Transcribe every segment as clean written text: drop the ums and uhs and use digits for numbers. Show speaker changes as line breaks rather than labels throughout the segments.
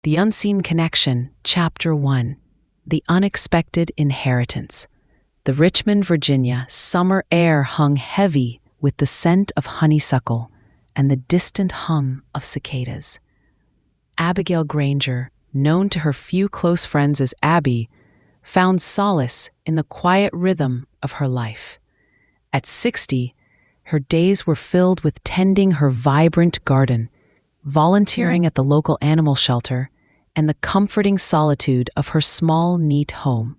The Unseen Connection, Chapter 1. The Unexpected Inheritance. The Richmond, Virginia, summer air hung heavy with the scent of honeysuckle and the distant hum of cicadas. Abigail Granger, known to her few close friends as Abby, found solace in the quiet rhythm of her life. At 60, her days were filled with tending her vibrant garden, volunteering at the local animal shelter, and the comforting solitude of her small, neat home.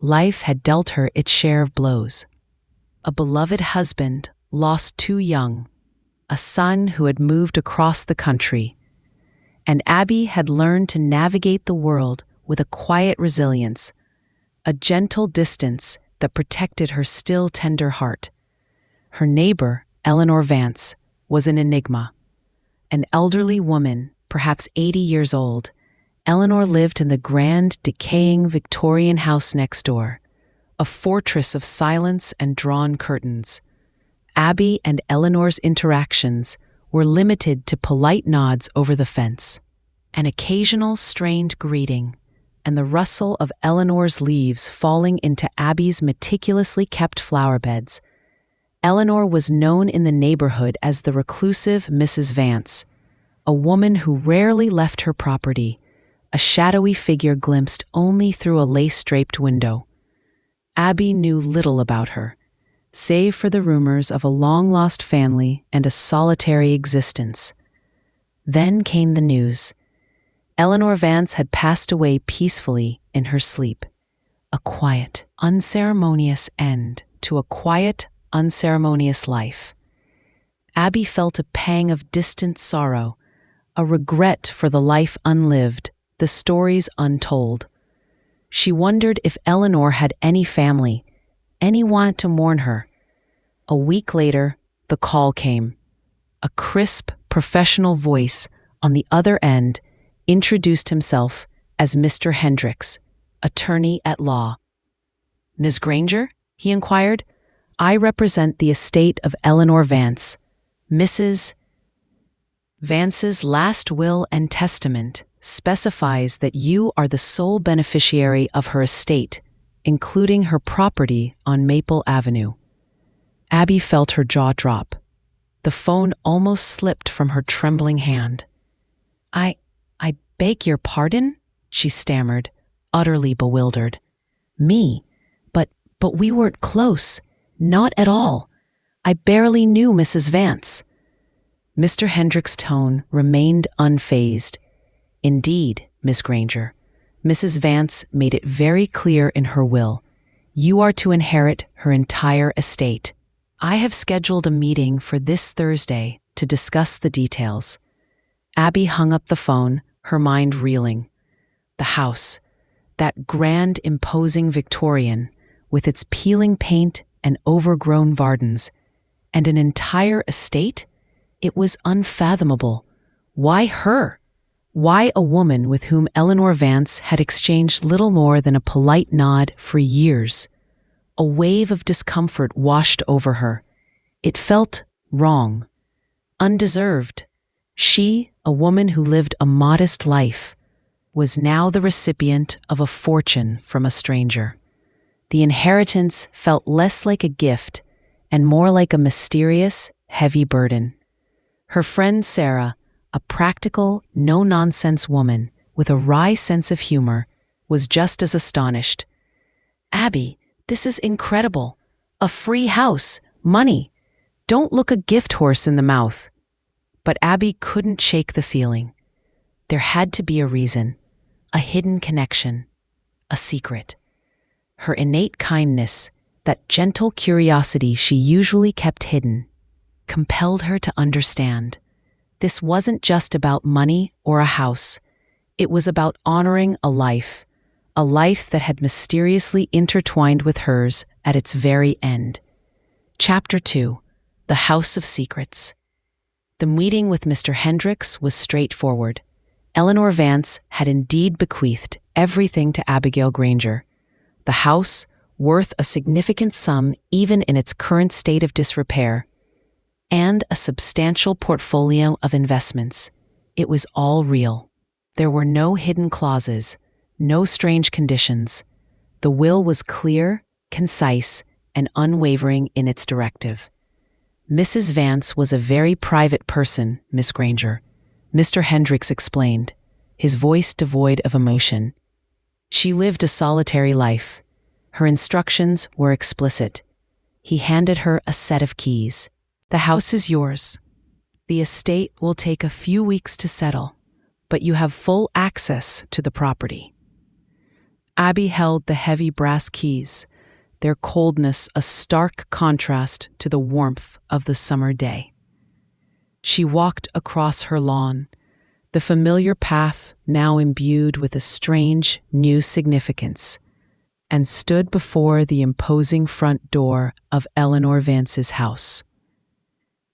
Life had dealt her its share of blows. A beloved husband lost too young, a son who had moved across the country, and Abby had learned to navigate the world with a quiet resilience, a gentle distance that protected her still tender heart. Her neighbor, Eleanor Vance, was an enigma. An elderly woman, perhaps 80 years old, Eleanor lived in the grand, decaying Victorian house next door, a fortress of silence and drawn curtains. Abby and Eleanor's interactions were limited to polite nods over the fence, an occasional strained greeting, and the rustle of Eleanor's leaves falling into Abby's meticulously kept flower beds. Eleanor was known in the neighborhood as the reclusive Mrs. Vance, a woman who rarely left her property, a shadowy figure glimpsed only through a lace-draped window. Abby knew little about her, save for the rumors of a long-lost family and a solitary existence. Then came the news. Eleanor Vance had passed away peacefully in her sleep. A quiet, unceremonious end to a quiet, unceremonious life. Abby felt a pang of distant sorrow, a regret for the life unlived, the stories untold. She wondered if Eleanor had any family, anyone to mourn her. A week later, the call came. A crisp, professional voice on the other end introduced himself as Mr. Hendricks, attorney at law. "Ms. Granger?" he inquired. "I represent the estate of Eleanor Vance. Mrs. Vance's last will and testament specifies that you are the sole beneficiary of her estate, including her property on Maple Avenue." Abby felt her jaw drop. The phone almost slipped from her trembling hand. I beg your pardon?" she stammered, utterly bewildered. "Me? But we weren't close. Not at all. I barely knew Mrs. Vance." Mr. Hendricks' tone remained unfazed. "Indeed, Miss Granger, Mrs. Vance made it very clear in her will. You are to inherit her entire estate. I have scheduled a meeting for this Thursday to discuss the details." Abby hung up the phone, her mind reeling. The house, that grand, imposing Victorian, with its peeling paint and overgrown gardens, and an entire estate? It was unfathomable. Why her? Why a woman with whom Eleanor Vance had exchanged little more than a polite nod for years? A wave of discomfort washed over her. It felt wrong, undeserved. She, a woman who lived a modest life, was now the recipient of a fortune from a stranger. The inheritance felt less like a gift and more like a mysterious, heavy burden. Her friend Sarah, a practical, no-nonsense woman with a wry sense of humor, was just as astonished. "Abby, this is incredible. A free house, money. Don't look a gift horse in the mouth." But Abby couldn't shake the feeling. There had to be a reason, a hidden connection, a secret. Her innate kindness, that gentle curiosity she usually kept hidden, compelled her to understand. This wasn't just about money or a house. It was about honoring a life that had mysteriously intertwined with hers at its very end. Chapter 2. The House of Secrets. The meeting with Mr. Hendricks was straightforward. Eleanor Vance had indeed bequeathed everything to Abigail Granger. The house, worth a significant sum even in its current state of disrepair, and a substantial portfolio of investments. It was all real. There were no hidden clauses, no strange conditions. The will was clear, concise, and unwavering in its directive. Mrs. Vance was a very private person, Miss Granger, Mr. Hendricks explained, his voice devoid of emotion. She lived a solitary life. Her instructions were explicit. He handed her a set of keys. The house is yours. The estate will take a few weeks to settle, but you have full access to the property. Abby held the heavy brass keys, their coldness a stark contrast to the warmth of the summer day. She walked across her lawn, the familiar path now imbued with a strange, new significance, and stood before the imposing front door of Eleanor Vance's house.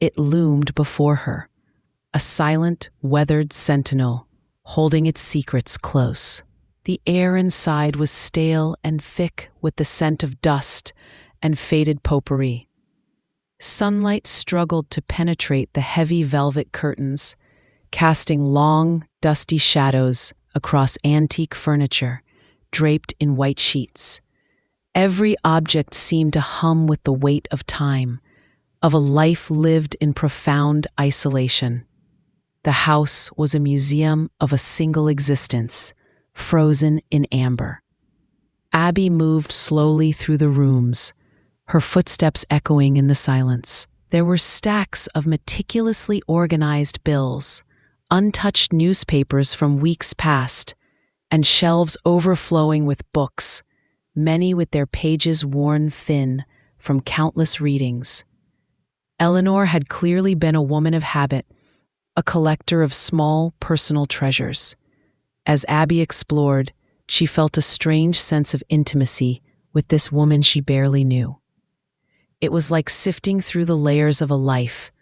It loomed before her, a silent, weathered sentinel, holding its secrets close. The air inside was stale and thick with the scent of dust and faded potpourri. Sunlight struggled to penetrate the heavy velvet curtains, casting long, dusty shadows across antique furniture, draped in white sheets. Every object seemed to hum with the weight of time, of a life lived in profound isolation. The house was a museum of a single existence, frozen in amber. Abby moved slowly through the rooms, her footsteps echoing in the silence. There were stacks of meticulously organized bills, untouched newspapers from weeks past, and shelves overflowing with books, many with their pages worn thin from countless readings. Eleanor had clearly been a woman of habit, a collector of small personal treasures. As Abby explored, she felt a strange sense of intimacy with this woman she barely knew. It was like sifting through the layers of a life,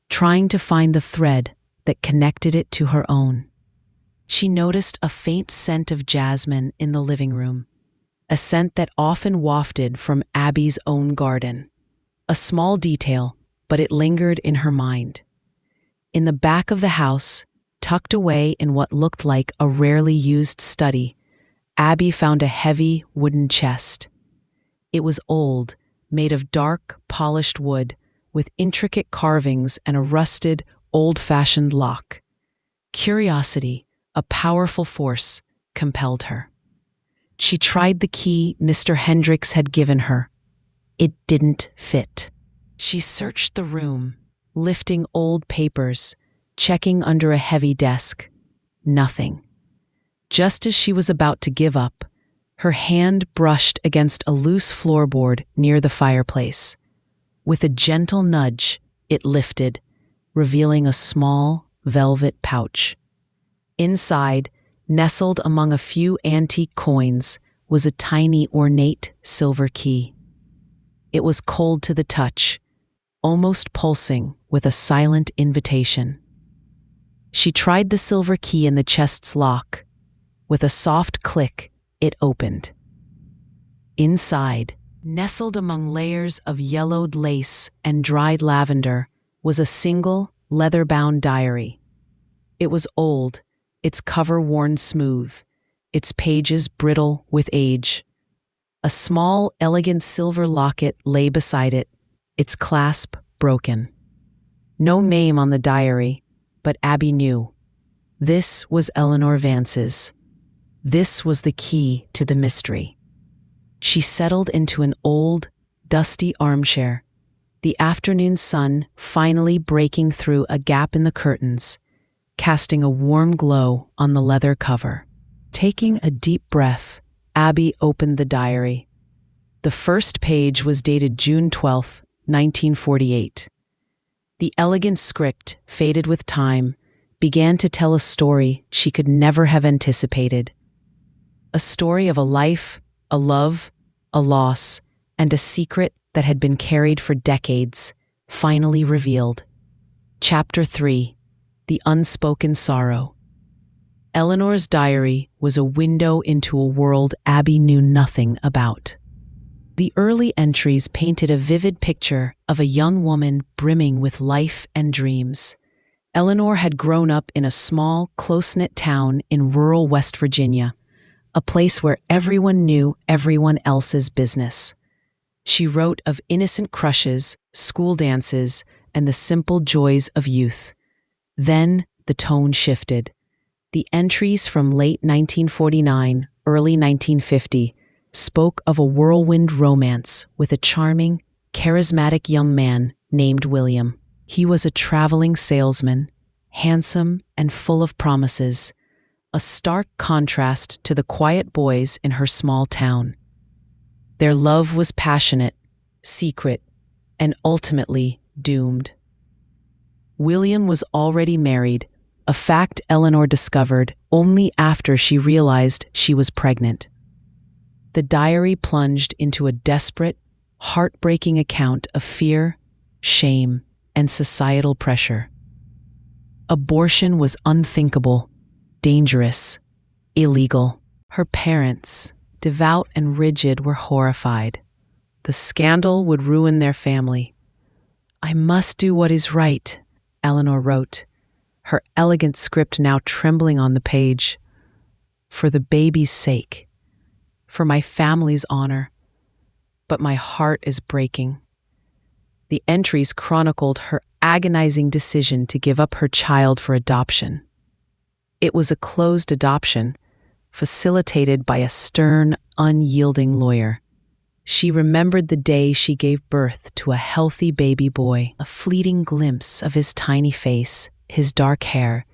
trying to find the thread that connected it to her own. She noticed a faint scent of jasmine in the living room, a scent that often wafted from Abby's own garden. A small detail, but it lingered in her mind. In the back of the house, tucked away in what looked like a rarely used study, Abby found a heavy wooden chest. It was old, made of dark, polished wood, with intricate carvings and a rusted, old-fashioned lock. Curiosity, a powerful force, compelled her. She tried the key Mr. Hendricks had given her. It didn't fit. She searched the room, lifting old papers, checking under a heavy desk. Nothing. Just as she was about to give up, her hand brushed against a loose floorboard near the fireplace. With a gentle nudge, it lifted, revealing a small, velvet pouch. Inside, nestled among a few antique coins, was a tiny, ornate silver key. It was cold to the touch, almost pulsing with a silent invitation. She tried the silver key in the chest's lock. With a soft click, it opened. Inside, nestled among layers of yellowed lace and dried lavender, was a single, leather-bound diary. It was old, its cover worn smooth, its pages brittle with age. A small, elegant silver locket lay beside it, its clasp broken. No name on the diary, but Abby knew. This was Eleanor Vance's. This was the key to the mystery. She settled into an old, dusty armchair, the afternoon sun finally breaking through a gap in the curtains, casting a warm glow on the leather cover. Taking a deep breath, Abby opened the diary. The first page was dated June 12, 1948. The elegant script, faded with time, began to tell a story she could never have anticipated. A story of a life, a love, a loss, and a secret that had been carried for decades, finally revealed. Chapter 3: The Unspoken Sorrow. Eleanor's diary was a window into a world Abby knew nothing about. The early entries painted a vivid picture of a young woman brimming with life and dreams. Eleanor had grown up in a small, close-knit town in rural West Virginia, a place where everyone knew everyone else's business. She wrote of innocent crushes, school dances, and the simple joys of youth. Then the tone shifted. The entries from late 1949, early 1950 spoke of a whirlwind romance with a charming, charismatic young man named William. He was a traveling salesman, handsome and full of promises, a stark contrast to the quiet boys in her small town. Their love was passionate, secret, and ultimately doomed. William was already married, a fact Eleanor discovered only after she realized she was pregnant. The diary plunged into a desperate, heartbreaking account of fear, shame, and societal pressure. Abortion was unthinkable, dangerous, illegal. Her parents, devout and rigid, were horrified. The scandal would ruin their family. "I must do what is right," Eleanor wrote, her elegant script now trembling on the page. "For the baby's sake, for my family's honor, but my heart is breaking." The entries chronicled her agonizing decision to give up her child for adoption. It was a closed adoption, facilitated by a stern, unyielding lawyer. She remembered the day she gave birth to a healthy baby boy, a fleeting glimpse of his tiny face, his dark hair,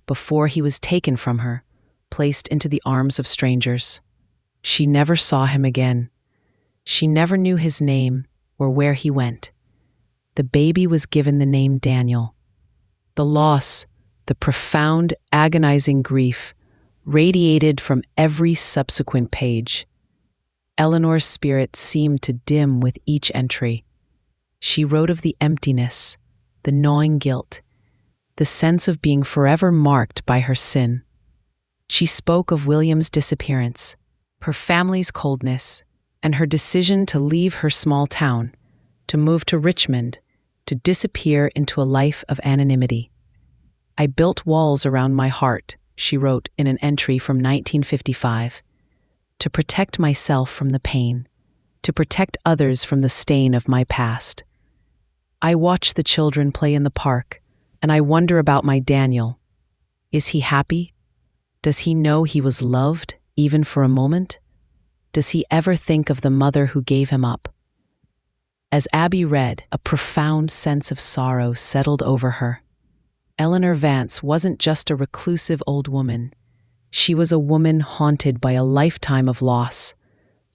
before he was taken from her, placed into the arms of strangers. She never saw him again. She never knew his name or where he went. The baby was given the name Daniel. The loss, the profound, agonizing grief, radiated from every subsequent page. Eleanor's spirit seemed to dim with each entry. She wrote of the emptiness, the gnawing guilt, the sense of being forever marked by her sin. She spoke of William's disappearance, her family's coldness, and her decision to leave her small town, to move to Richmond, to disappear into a life of anonymity. "I built walls around my heart," she wrote in an entry from 1955, "to protect myself from the pain, to protect others from the stain of my past. I watch the children play in the park, and I wonder about my Daniel. Is he happy? Does he know he was loved, even for a moment? Does he ever think of the mother who gave him up?" As Abby read, a profound sense of sorrow settled over her. Eleanor Vance wasn't just a reclusive old woman. She was a woman haunted by a lifetime of loss,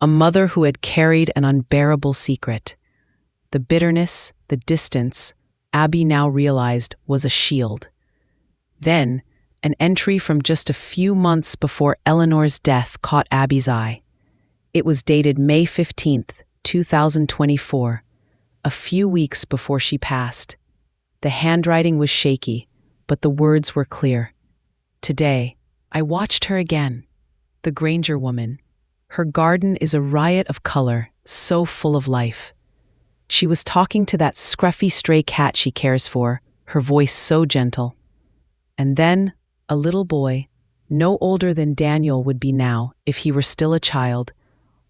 a mother who had carried an unbearable secret. The bitterness, the distance, Abby now realized was a shield. Then, an entry from just a few months before Eleanor's death caught Abby's eye. It was dated May 15th, 2024, a few weeks before she passed. The handwriting was shaky, but the words were clear. "Today, I watched her again, the Granger woman. Her garden is a riot of color, so full of life. She was talking to that scruffy stray cat she cares for, her voice so gentle. And then, a little boy, no older than Daniel would be now if he were still a child,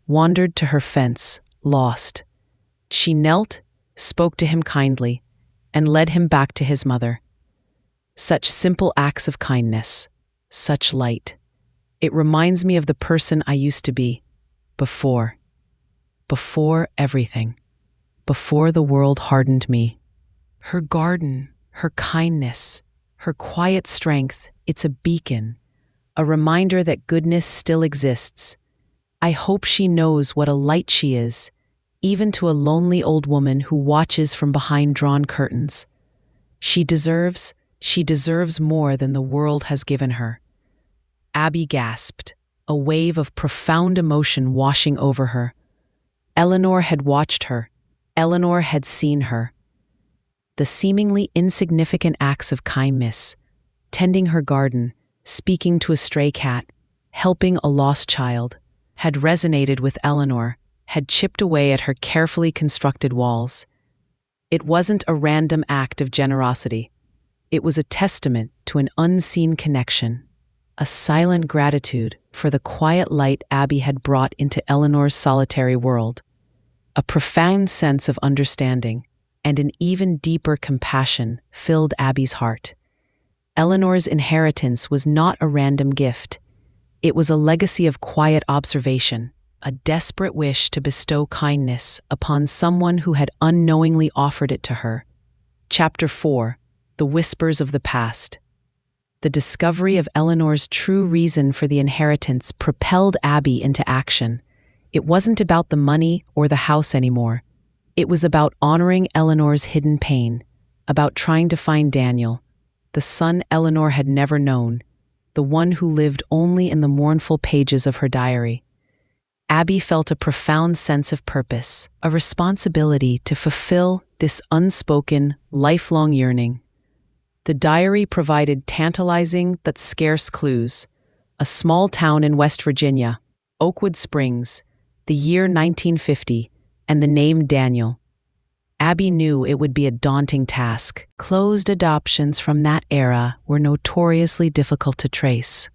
wandered to her fence, lost. She knelt, spoke to him kindly, and led him back to his mother. Such simple acts of kindness, such light. It reminds me of the person I used to be, before everything, before the world hardened me. Her garden, her kindness, her quiet strength, it's a beacon, a reminder that goodness still exists. I hope she knows what a light she is, even to a lonely old woman who watches from behind drawn curtains. She deserves more than the world has given her." Abby gasped, a wave of profound emotion washing over her. Eleanor had watched her. Eleanor had seen her. The seemingly insignificant acts of kindness, tending her garden, speaking to a stray cat, helping a lost child, had resonated with Eleanor, had chipped away at her carefully constructed walls. It wasn't a random act of generosity. It was a testament to an unseen connection, a silent gratitude for the quiet light Abby had brought into Eleanor's solitary world. A profound sense of understanding and an even deeper compassion filled Abby's heart. Eleanor's inheritance was not a random gift. It was a legacy of quiet observation, a desperate wish to bestow kindness upon someone who had unknowingly offered it to her. Chapter 4: The Whispers of the Past. The discovery of Eleanor's true reason for the inheritance propelled Abby into action. It wasn't about the money or the house anymore. It was about honoring Eleanor's hidden pain, about trying to find Daniel, the son Eleanor had never known, the one who lived only in the mournful pages of her diary. Abby felt a profound sense of purpose, a responsibility to fulfill this unspoken, lifelong yearning. The diary provided tantalizing but scarce clues. A small town in West Virginia, Oakwood Springs, the year 1950, and the name Daniel. Abby knew it would be a daunting task. Closed adoptions from that era were notoriously difficult to trace.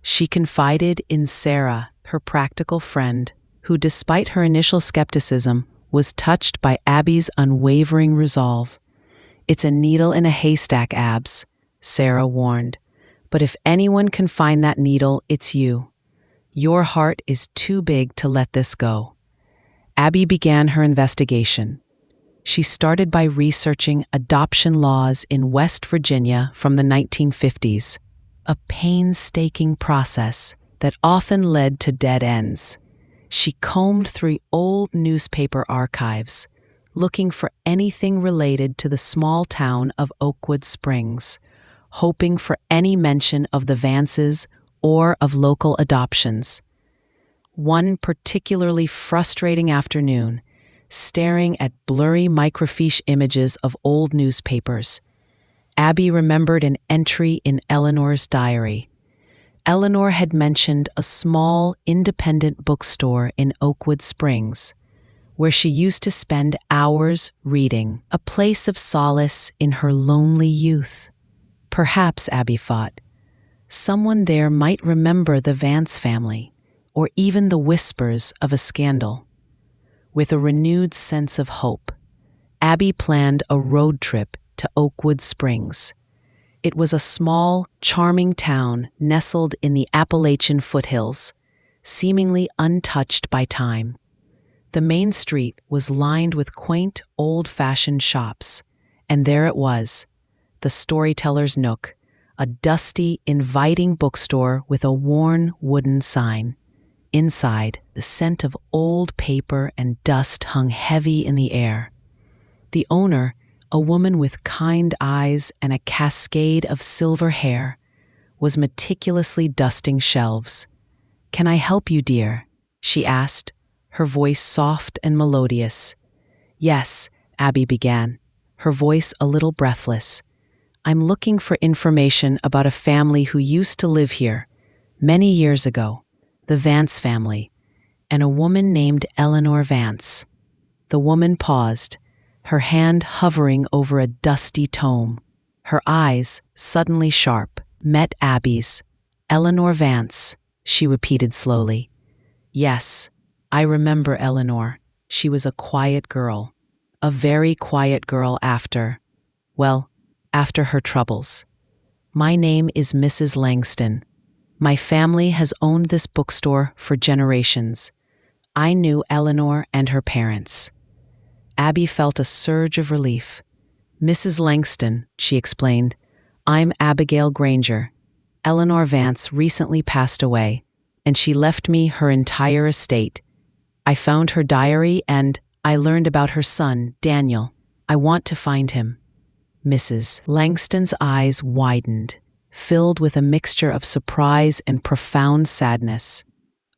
She confided in Sarah, her practical friend, who, despite her initial skepticism, was touched by Abby's unwavering resolve. "It's a needle in a haystack, Abs," Sarah warned. "But if anyone can find that needle, it's you. Your heart is too big to let this go." Abby began her investigation. She started by researching adoption laws in West Virginia from the 1950s, a painstaking process that often led to dead ends. She combed through old newspaper archives, looking for anything related to the small town of Oakwood Springs, hoping for any mention of the Vances or of local adoptions. One particularly frustrating afternoon, staring at blurry microfiche images of old newspapers, Abby remembered an entry in Eleanor's diary. Eleanor had mentioned a small, independent bookstore in Oakwood Springs, where she used to spend hours reading, a place of solace in her lonely youth. Perhaps, Abby thought, someone there might remember the Vance family, or even the whispers of a scandal. With a renewed sense of hope, Abby planned a road trip to Oakwood Springs. It was a small, charming town nestled in the Appalachian foothills, seemingly untouched by time. The main street was lined with quaint, old-fashioned shops, and there it was, the Storyteller's Nook, a dusty, inviting bookstore with a worn wooden sign. Inside, the scent of old paper and dust hung heavy in the air. The owner, a woman with kind eyes and a cascade of silver hair, was meticulously dusting shelves. "Can I help you, dear?" she asked, her voice soft and melodious. "Yes," Abby began, her voice a little breathless. "I'm looking for information about a family who used to live here many years ago. The Vance family, and a woman named Eleanor Vance." The woman paused, her hand hovering over a dusty tome. Her eyes, suddenly sharp, met Abby's. "Eleanor Vance," she repeated slowly. "Yes, I remember Eleanor. She was a quiet girl. A very quiet girl after her troubles. My name is Mrs. Langston. My family has owned this bookstore for generations. I knew Eleanor and her parents." Abby felt a surge of relief. "Mrs. Langston," she explained, "I'm Abigail Granger. Eleanor Vance recently passed away, and she left me her entire estate. I found her diary and I learned about her son, Daniel. I want to find him." Mrs. Langston's eyes widened, filled with a mixture of surprise and profound sadness.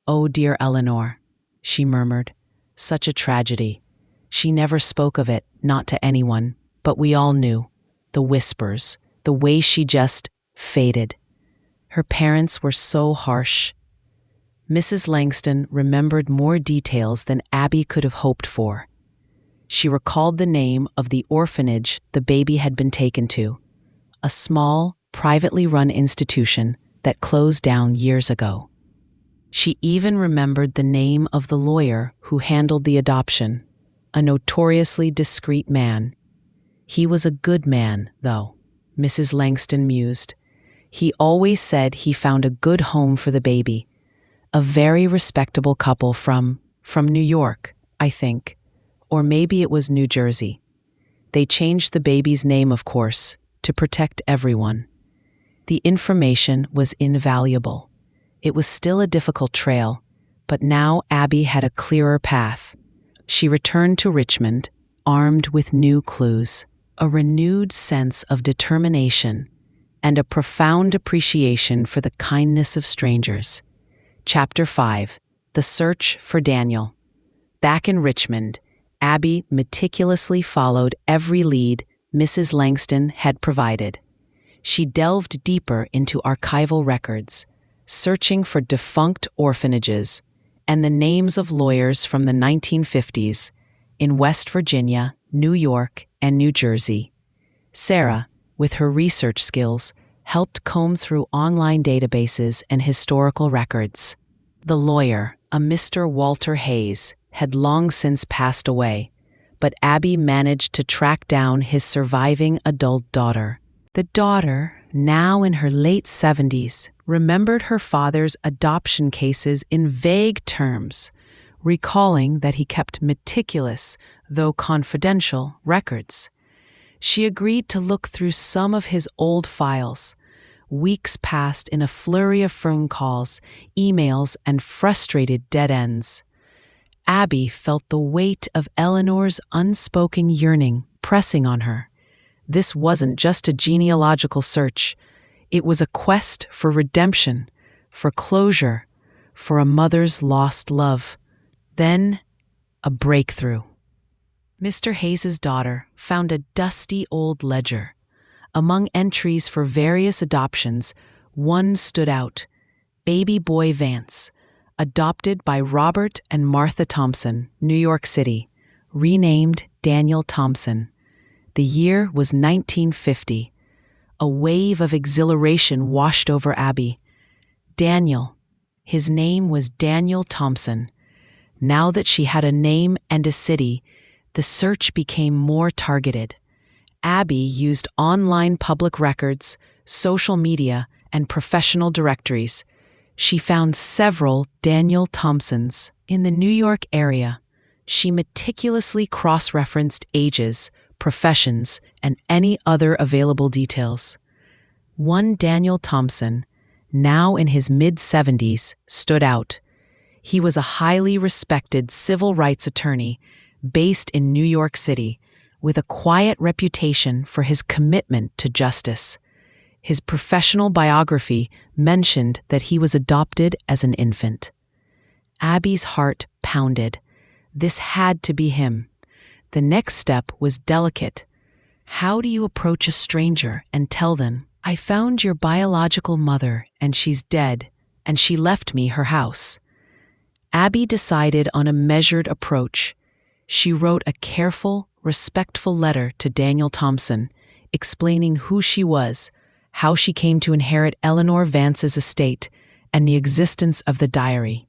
"Oh, dear Eleanor," she murmured, "such a tragedy. She never spoke of it, not to anyone, but we all knew. The whispers, the way she just faded. Her parents were so harsh." Mrs. Langston remembered more details than Abby could have hoped for. She recalled the name of the orphanage the baby had been taken to, a small, privately run institution that closed down years ago. She even remembered the name of the lawyer who handled the adoption, a notoriously discreet man. He was a good man, though, Mrs. Langston mused. He always said he found a good home for the baby. A very respectable couple from New York, I think. Or maybe it was New Jersey. They changed the baby's name, of course, to protect everyone. The information was invaluable. It was still a difficult trail, but now Abby had a clearer path. She returned to Richmond, armed with new clues, a renewed sense of determination, and a profound appreciation for the kindness of strangers. Chapter 5. The Search for Daniel. Back in Richmond, Abby meticulously followed every lead Mrs. Langston had provided. She delved deeper into archival records, searching for defunct orphanages and the names of lawyers from the 1950s in West Virginia, New York, and New Jersey. Sarah, with her research skills, helped comb through online databases and historical records. The lawyer, a Mr. Walter Hayes, had long since passed away, but Abby managed to track down his surviving adult daughter. The daughter, now in her late 70s, remembered her father's adoption cases in vague terms, recalling that he kept meticulous, though confidential, records. She agreed to look through some of his old files. Weeks passed in a flurry of phone calls, emails, and frustrated dead ends. Abby felt the weight of Eleanor's unspoken yearning pressing on her. This wasn't just a genealogical search. It was a quest for redemption, for closure, for a mother's lost love. Then, a breakthrough. Mr. Hayes's daughter found a dusty old ledger. Among entries for various adoptions, one stood out: Baby Boy Vance, adopted by Robert and Martha Thompson, New York City, renamed Daniel Thompson. The year was 1950. A wave of exhilaration washed over Abby. Daniel. His name was Daniel Thompson. Now that she had a name and a city, the search became more targeted. Abby used online public records, social media, and professional directories. She found several Daniel Thompsons in the New York area. She meticulously cross-referenced ages, professions, and any other available details. One Daniel Thompson, now in his mid-70s, stood out. He was a highly respected civil rights attorney based in New York City, with a quiet reputation for his commitment to justice. His professional biography mentioned that he was adopted as an infant. Abby's heart pounded. This had to be him. The next step was delicate. How do you approach a stranger and tell them, "I found your biological mother and she's dead, and she left me her house"? Abby decided on a measured approach. She wrote a careful, respectful letter to Daniel Thompson, explaining who she was, how she came to inherit Eleanor Vance's estate, and the existence of the diary.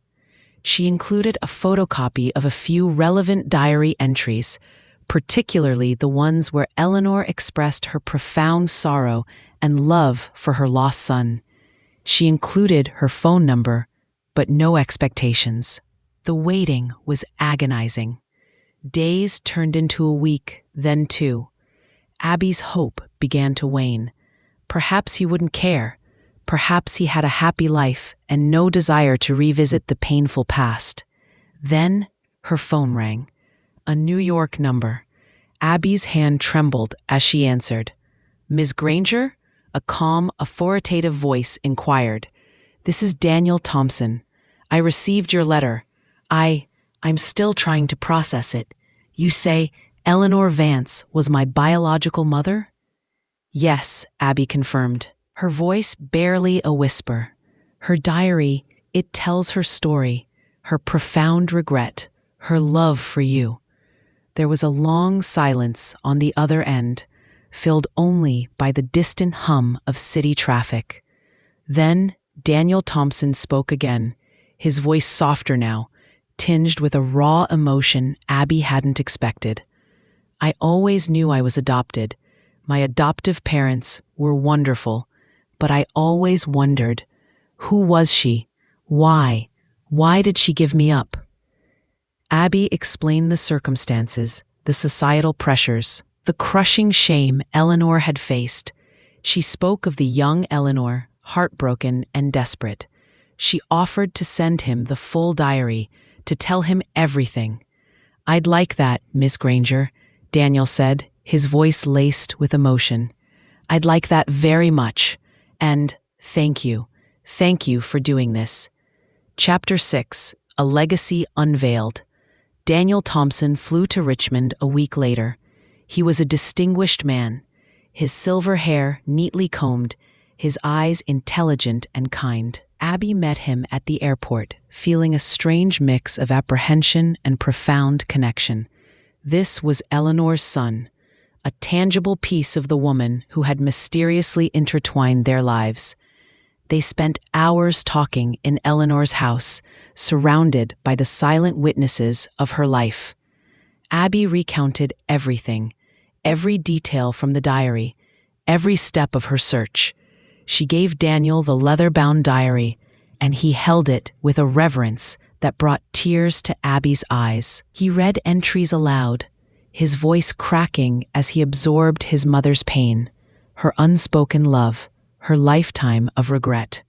She included a photocopy of a few relevant diary entries, particularly the ones where Eleanor expressed her profound sorrow and love for her lost son. She included her phone number, but no expectations. The waiting was agonizing. Days turned into a week, then two. Abby's hope began to wane. Perhaps he wouldn't care. Perhaps he had a happy life and no desire to revisit the painful past. Then her phone rang. A New York number. Abby's hand trembled as she answered. "Ms. Granger?" A calm, authoritative voice inquired. "This is Daniel Thompson. I received your letter. I'm still trying to process it. You say Eleanor Vance was my biological mother?" "Yes," Abby confirmed, her voice barely a whisper. Her diary, it tells her story, her profound regret, her love for you. There was a long silence on the other end, filled only by the distant hum of city traffic. Then Daniel Thompson spoke again, his voice softer now, tinged with a raw emotion Abby hadn't expected. "I always knew I was adopted. My adoptive parents were wonderful, but I always wondered, who was she? Why? Why did she give me up?" Abby explained the circumstances, the societal pressures, the crushing shame Eleanor had faced. She spoke of the young Eleanor, heartbroken and desperate. She offered to send him the full diary, to tell him everything. "I'd like that, Miss Granger," Daniel said, his voice laced with emotion. "I'd like that very much. And thank you. Thank you for doing this." Chapter 6, A Legacy Unveiled. Daniel Thompson flew to Richmond a week later. He was a distinguished man, his silver hair neatly combed, his eyes intelligent and kind. Abby met him at the airport, feeling a strange mix of apprehension and profound connection. This was Eleanor's son, a tangible piece of the woman who had mysteriously intertwined their lives. They spent hours talking in Eleanor's house, surrounded by the silent witnesses of her life. Abby recounted everything, every detail from the diary, every step of her search. She gave Daniel the leather-bound diary, and he held it with a reverence that brought tears to Abby's eyes. He read entries aloud, his voice cracking as he absorbed his mother's pain, her unspoken love, her lifetime of regret.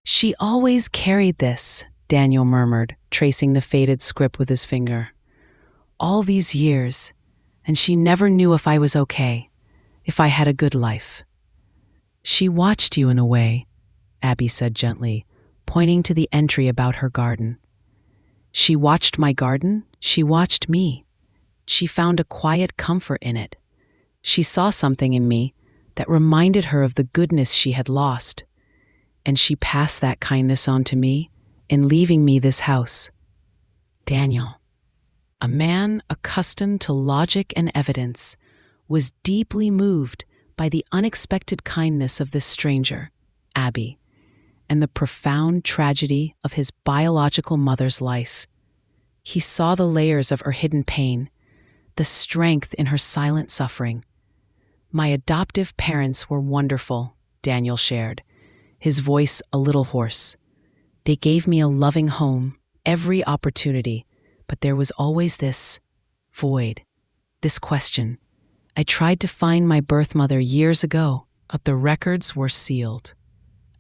"She always carried this," Daniel murmured, tracing the faded script with his finger. "All these years, and she never knew if I was okay, if I had a good life." "She watched you in a way," Abby said gently, pointing to the entry about her garden. "She watched my garden, she watched me. She found a quiet comfort in it. She saw something in me that reminded her of the goodness she had lost, and she passed that kindness on to me in leaving me this house." Daniel, a man accustomed to logic and evidence, was deeply moved by the unexpected kindness of this stranger, Abby, and the profound tragedy of his biological mother's life. He saw the layers of her hidden pain, the strength in her silent suffering. "My adoptive parents were wonderful," Daniel shared, his voice a little hoarse. "They gave me a loving home, every opportunity, but there was always this void, this question. I tried to find my birth mother years ago, but the records were sealed.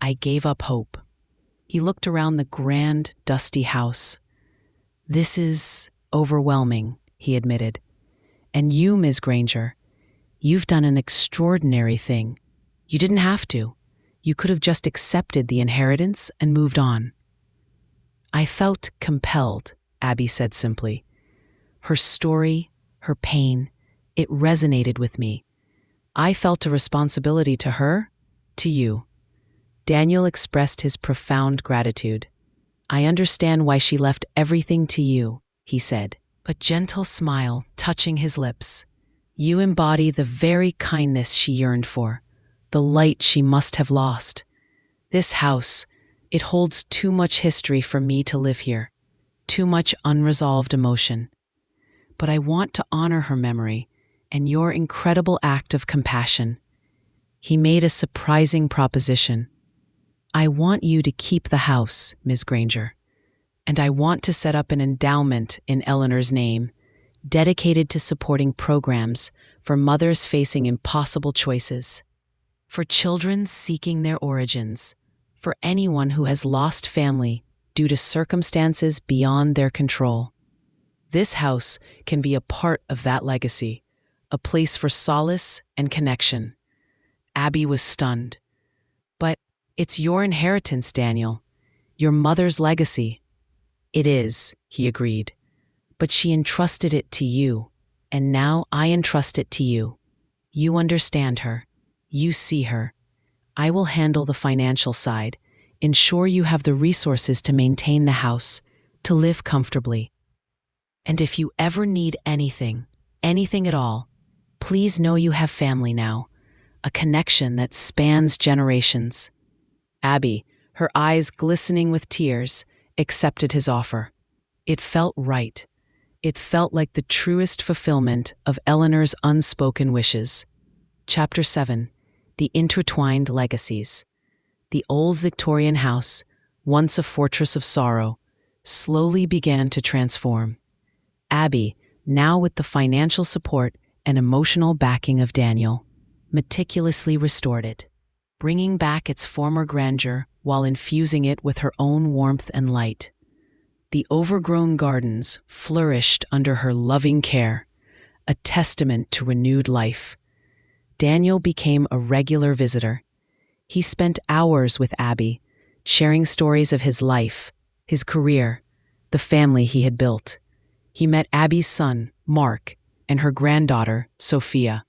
I gave up hope." He looked around the grand, dusty house. "This is overwhelming," he admitted. "And you, Ms. Granger, you've done an extraordinary thing. You didn't have to. You could have just accepted the inheritance and moved on." "I felt compelled," Abby said simply. Her story, her pain, it resonated with me. "I felt a responsibility to her, to you." Daniel expressed his profound gratitude. "I understand why she left everything to you," he said, a gentle smile touching his lips. "You embody the very kindness she yearned for, the light she must have lost. This house, it holds too much history for me to live here, too much unresolved emotion. But I want to honor her memory and your incredible act of compassion." He made a surprising proposition. "I want you to keep the house, Ms. Granger, and I want to set up an endowment in Eleanor's name, dedicated to supporting programs for mothers facing impossible choices, for children seeking their origins, for anyone who has lost family due to circumstances beyond their control. This house can be a part of that legacy, a place for solace and connection." Abby was stunned. "But it's your inheritance, Daniel, your mother's legacy." "It is," he agreed, "but she entrusted it to you, and now I entrust it to you. You understand her. You see her. I will handle the financial side, ensure you have the resources to maintain the house, to live comfortably. And if you ever need anything, anything at all, Please know you have family now, a connection that spans generations. Abby, her eyes glistening with tears, accepted his offer. It felt right. It felt like the truest fulfillment of Eleanor's unspoken wishes. Chapter 7. The Intertwined Legacies. The old Victorian house, once a fortress of sorrow, slowly began to transform. Abby, now with the financial support and emotional backing of Daniel, meticulously restored it, bringing back its former grandeur while infusing it with her own warmth and light. The overgrown gardens flourished under her loving care, a testament to renewed life. Daniel became a regular visitor. He spent hours with Abby, sharing stories of his life, his career, the family he had built. He met Abby's son, Mark, and her granddaughter, Sophia,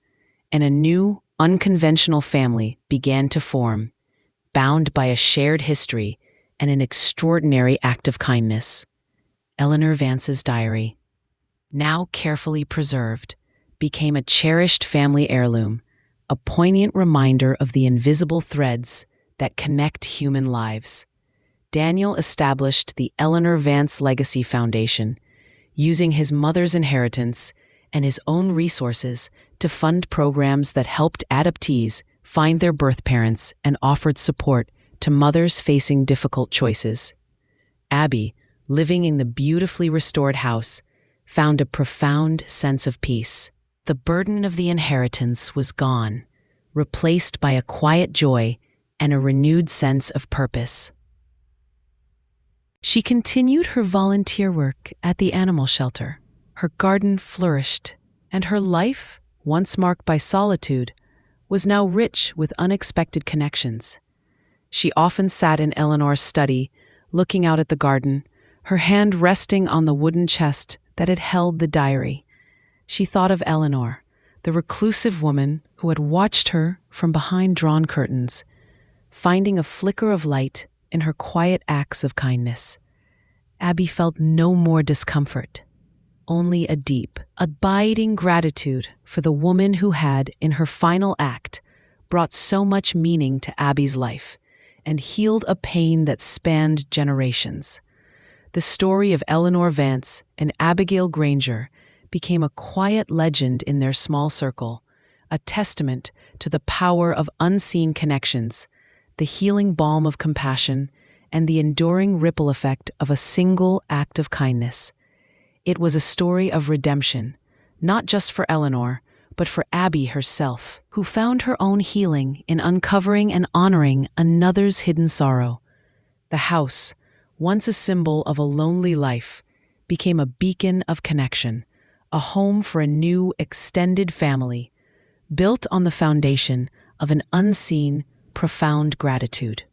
and a new, unconventional family began to form, bound by a shared history and an extraordinary act of kindness. Eleanor Vance's diary, now carefully preserved, became a cherished family heirloom, a poignant reminder of the invisible threads that connect human lives. Daniel established the Eleanor Vance Legacy Foundation, using his mother's inheritance and his own resources to fund programs that helped adoptees find their birth parents and offered support to mothers facing difficult choices. Abby, living in the beautifully restored house, found a profound sense of peace. The burden of the inheritance was gone, replaced by a quiet joy and a renewed sense of purpose. She continued her volunteer work at the animal shelter. Her garden flourished, and her life, once marked by solitude, was now rich with unexpected connections. She often sat in Eleanor's study, looking out at the garden, her hand resting on the wooden chest that had held the diary. She thought of Eleanor, the reclusive woman who had watched her from behind drawn curtains, finding a flicker of light in her quiet acts of kindness. Abby felt no more discomfort, only a deep, abiding gratitude for the woman who had, in her final act, brought so much meaning to Abby's life and healed a pain that spanned generations. The story of Eleanor Vance and Abigail Granger became a quiet legend in their small circle, a testament to the power of unseen connections, the healing balm of compassion, and the enduring ripple effect of a single act of kindness. It was a story of redemption, not just for Eleanor, but for Abby herself, who found her own healing in uncovering and honoring another's hidden sorrow. The house, once a symbol of a lonely life, became a beacon of connection, a home for a new, extended family, built on the foundation of an unseen, profound gratitude.